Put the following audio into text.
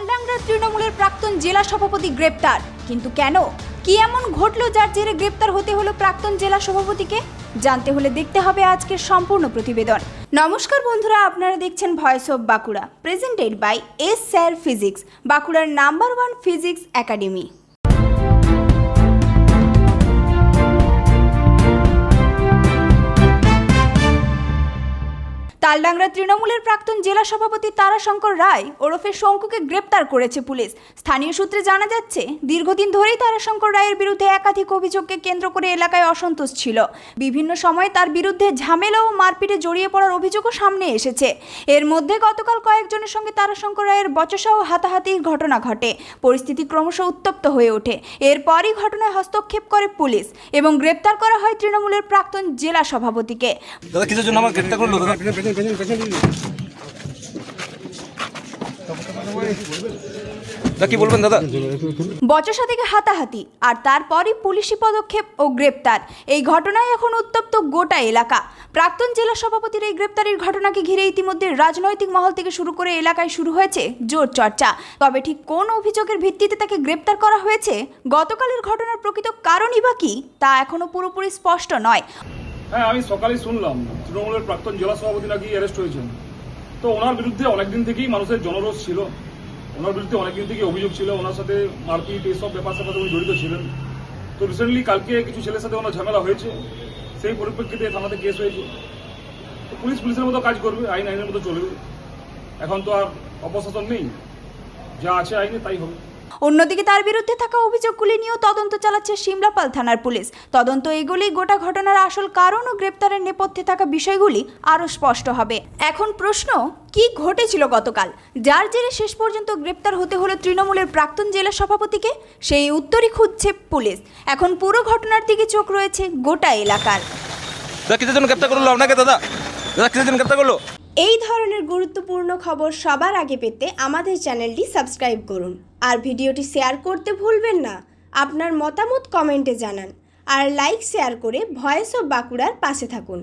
তালডাংরা তৃণমূলের প্রাক্তন জেলা সভাপতি গ্রেপ্তার, কিন্তু কেন, কি এমন ঘটলো যার জেরে গ্রেপ্তার হতে হলো প্রাক্তন জেলা সভাপতিকে? জানতে হলে দেখতে হবে আজকের সম্পূর্ণ প্রতিবেদন। নমস্কার বন্ধুরা, আপনারা দেখছেন voice of Bankura, presented by S sir physics, বাঁকুড়ার নাম্বার 1 ফিজিক্স একাডেমি। তালডাংরা তৃণমূলের প্রাক্তন জেলা সভাপতি তারাশঙ্কর রায় ওরফে শঙ্কুকে গ্রেপ্তার করেছে পুলিশ। স্থানীয় সূত্রে জানা যাচ্ছে, দীর্ঘদিন ধরেই তারাশঙ্কর রায়ের বিরুদ্ধে একাধিক অভিযোগকে কেন্দ্র করে এলাকায় অসন্তোষ ছিল। বিভিন্ন সময়ে তার বিরুদ্ধে ঝামেলা ও মারপিটে জড়িয়ে পড়ার অভিযোগও সামনে এসেছে। এর মধ্যে গতকাল কয়েকজনের সঙ্গে তারাশঙ্কর রায়ের বচসা ও হাতাহাতির ঘটনা ঘটে। পরিস্থিতি ক্রমশ উত্তপ্ত হয়ে ওঠে। এরপরই ঘটনায় হস্তক্ষেপ করে পুলিশ এবং গ্রেপ্তার করা হয় তৃণমূলের প্রাক্তন জেলা সভাপতিকে। দাদা কিসের জন্য আমার গ্রেপ্তার করলো? দাদা কি বলবেন দাদা? বচসা থেকে হাতাহাতি আর তারপরই পুলিশি পদক্ষেপ ও গ্রেপ্তার। এই ঘটনায় এখন উত্তপ্ত গোটা এলাকা। প্রাক্তন জেলা সভাপতির এই গ্রেপ্তারের ঘটনাকে ঘিরে ইতিমধ্যে রাজনৈতিক মহল থেকে শুরু করে এলাকায় শুরু হয়েছে জোর চর্চা। তবে ঠিক কোন অভিযোগের ভিত্তিতে তাকে গ্রেপ্তার করা হয়েছে, গতকালের ঘটনার প্রকৃত কারণই বা কি, তা এখনো পুরোপুরি স্পষ্ট নয়। হ্যাঁ, আমি সকালে শুনলাম তৃণমূলের প্রাক্তন জেলা সভাপতি নাকি অ্যারেস্ট হয়েছেন। তো ওনার বিরুদ্ধে অনেকদিন থেকেই মানুষের জনরোষ ছিল, ওনার বিরুদ্ধে অনেকদিন থেকে অভিযোগ ছিল, ওনার সাথে মারপিট এইসব ব্যাপার সাথে উনি জড়িত ছিলেন। তো রিসেন্টলি কালকে কিছু ছেলের সাথে ওনার ঝামেলা হয়েছে, সেই পরিপ্রেক্ষিতে থানাতে কেস হয়েছে। তো পুলিশের মতো কাজ করবে, আইনের মতো চলবে। এখন তো আর অপশাসন নেই, যা আছে আইনে তাই হবে। অন্যদিকে তার বিরুদ্ধে থাকা অভিযোগগুলি নিয়েও তদন্ত চালাচ্ছে সিমলাপাল থানার পুলিশ। তদন্ত এগুলি গোটা ঘটনার আসল কারণ ও গ্রেপ্তারের নেপথ্যে থাকা বিষয়গুলি আরও স্পষ্ট হবে। এখন প্রশ্ন, কি ঘটেছিল গতকাল যার জেরে শেষ পর্যন্ত গ্রেপ্তার হতে হলো তৃণমূলের প্রাক্তন জেলা সভাপতিকে? সেই উত্তরই খুঁজছে পুলিশ। এখন পুরো ঘটনার দিকে চোখ রয়েছে গোটা এলাকার। দাদা কিসের জন্য গ্রেপ্তার করলো আপনাকে? দাদা কিসের জন্য গ্রেপ্তার করলো? এই ধরনের গুরুত্বপূর্ণ খবর সবার আগে পেতে আমাদের চ্যানেলটি সাবস্ক্রাইব করুন আর ভিডিওটি শেয়ার করতে ভুলবেন না। আপনার মতামত কমেন্টে জানান আর লাইক শেয়ার করে ভয়েস অফ বাঁকুড়ার পাশে থাকুন।